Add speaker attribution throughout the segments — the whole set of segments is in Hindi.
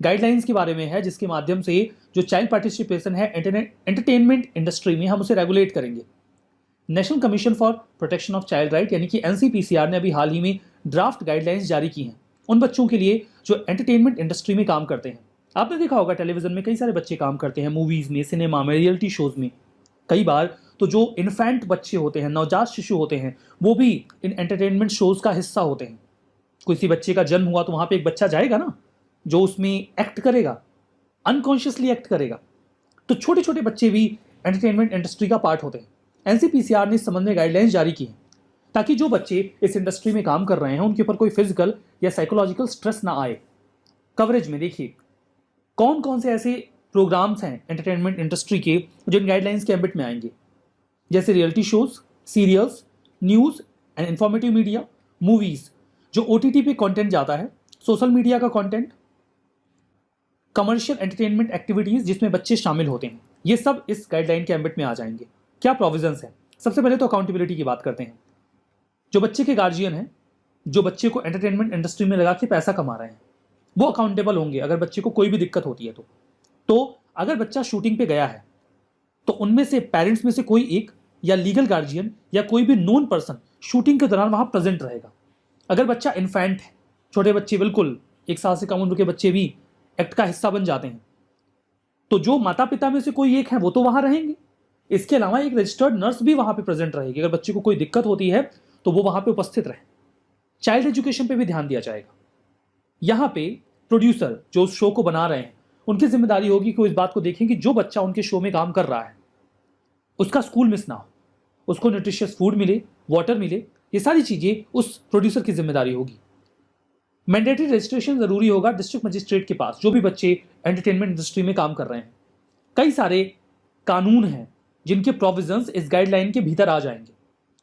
Speaker 1: गाइडलाइंस के बारे में है, जिसके माध्यम से जो चाइल्ड पार्टिसिपेशन है एंटरटेनमेंट इंडस्ट्री में हम उसे रेगुलेट करेंगे। National commission for protection of child right यानी कि एनसीपीसीआर ने अभी हाल ही में ड्राफ्ट गाइडलाइंस जारी की हैं उन बच्चों के लिए जो एंटरटेनमेंट इंडस्ट्री में काम करते हैं। आपने देखा होगा टेलीविजन में कई सारे बच्चे काम करते हैं, मूवीज में, सिनेमा में, रियलिटी शोज में। कई बार तो जो इन्फेंट बच्चे होते हैं, नवजात शिशु होते हैं, वो भी इन एंटरटेनमेंट शोज का हिस्सा होते हैं। किसी बच्चे का जन्म हुआ तो वहां पे एक बच्चा जाएगा ना, जो उसमें एक्ट करेगा, अनकॉन्शियसली एक्ट करेगा। तो छोटे छोटे बच्चे भी एंटरटेनमेंट इंडस्ट्री का पार्ट होते हैं। एनसीपीसीआर ने इस संबंध में गाइडलाइंस जारी की हैं ताकि जो बच्चे इस इंडस्ट्री में काम कर रहे हैं उनके ऊपर कोई फिजिकल या साइकोलॉजिकल स्ट्रेस ना आए। कवरेज में देखिए कौन कौन से ऐसे प्रोग्राम्स हैं एंटरटेनमेंट इंडस्ट्री के जो इन गाइडलाइंस के एम्बिट में आएंगे, जैसे reality shows, serials, news and informative media, movies जो ओटीटी पे कंटेंट जाता है, सोशल मीडिया का कंटेंट, कमर्शियल एंटरटेनमेंट एक्टिविटीज जिसमें बच्चे शामिल होते हैं, ये सब इस गाइडलाइन के एम्बिट में आ जाएंगे। क्या प्रोविजंस हैं? सबसे पहले तो अकाउंटेबिलिटी की बात करते हैं। जो बच्चे के गार्जियन हैं, जो बच्चे को एंटरटेनमेंट इंडस्ट्री में लगा के पैसा कमा रहे हैं, वो अकाउंटेबल होंगे अगर बच्चे को कोई भी दिक्कत होती है तो अगर बच्चा शूटिंग पे गया है तो उनमें से पेरेंट्स में से कोई एक या लीगल गार्जियन या कोई भी नोन पर्सन शूटिंग के दौरान वहां प्रेजेंट रहेगा। अगर बच्चा इन्फेंट है, छोटे बच्चे, बिल्कुल 1 साल से कम उम्र के बच्चे भी एक्ट का हिस्सा बन जाते हैं, तो जो माता पिता में से कोई एक है वो तो वहां रहेंगे। इसके अलावा एक रजिस्टर्ड नर्स भी वहां पे प्रेजेंट रहेगी। अगर बच्चे को कोई दिक्कत होती है तो वो वहां पे उपस्थित रहे। चाइल्ड एजुकेशन पे भी ध्यान दिया जाएगा। यहाँ पे प्रोड्यूसर जो उस शो को बना रहे हैं उनकी जिम्मेदारी होगी कि वो इस बात को देखें कि जो बच्चा उनके शो में काम कर रहा है उसका स्कूल मिस ना हो, उसको न्यूट्रिशियस फूड मिले, वाटर मिले। ये सारी चीजें उस प्रोड्यूसर की जिम्मेदारी होगी। मैंडेटरी रजिस्ट्रेशन जरूरी होगा डिस्ट्रिक्ट मजिस्ट्रेट के पास जो भी बच्चे एंटरटेनमेंट इंडस्ट्री में काम कर रहे हैं। कई सारे कानून हैं जिनके प्रोविजंस इस गाइडलाइन के भीतर आ जाएंगे,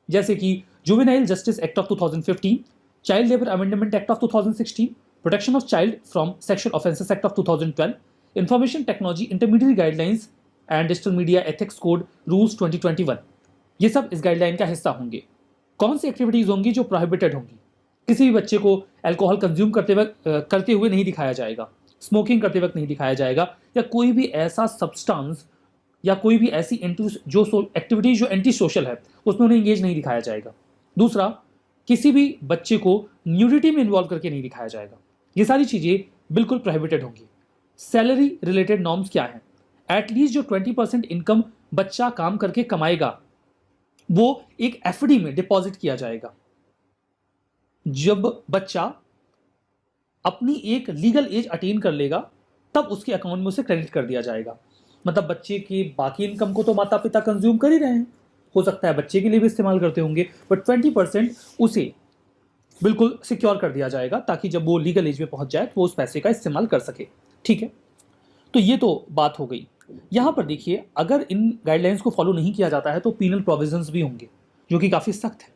Speaker 1: जैसे कि juvenile justice act of 2015, child labour amendment act of 2016, protection of child from sexual offences act of 2012, information technology intermediate guidelines and digital media ethics code rules 2021। ये सब इस गाइडलाइन का हिस्सा होंगे। कौन सी एक्टिविटीज होंगी जो प्रोहिबिटेड होंगी? किसी भी बच्चे को अल्कोहल कंज्यूम करते हुए नहीं दिखाया जाएगा, स्मोकिंग करते वक्त नहीं दिखाया जाएगा, या कोई भी ऐसा सब्सटेंस या कोई भी ऐसी एक्टिविटीज जो एंटी सोशल है उसमें उन्हें एंगेज नहीं दिखाया जाएगा। दूसरा, किसी भी बच्चे को न्यूडिटी में इन्वॉल्व करके नहीं दिखाया जाएगा। ये सारी चीजें बिल्कुल प्रोहिबिटेड होंगी। सैलरी रिलेटेड नॉर्म्स क्या हैं? एटलीस्ट जो 20% इनकम बच्चा काम करके कमाएगा वो एक एफडी में डिपॉजिट किया जाएगा। जब बच्चा अपनी एक लीगल एज अटेन कर लेगा तब उसके अकाउंट में उसे क्रेडिट कर दिया जाएगा। मतलब बच्चे की बाकी इनकम को तो माता पिता कंज्यूम कर ही रहे हैं, हो सकता है बच्चे के लिए भी इस्तेमाल करते होंगे, बट 20% उसे बिल्कुल सिक्योर कर दिया जाएगा ताकि जब वो लीगल एज में पहुंच जाए तो वो उस पैसे का इस्तेमाल कर सके। ठीक है, तो ये तो बात हो गई। यहाँ पर देखिए, अगर इन गाइडलाइंस को फॉलो नहीं किया जाता है तो पीनल प्रोविजंस भी होंगे जो कि काफ़ी सख्त है।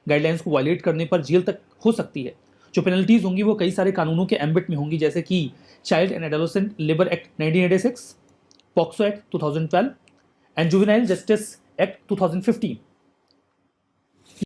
Speaker 1: गाइडलाइंस को वायलेट करने पर जेल तक हो सकती है। जो पेनल्टीज होंगी वो कई सारे कानूनों के एम्बिट में होंगी, जैसे कि child and adolescent labour act 1986, POCSO act 2012 and juvenile justice act 2015।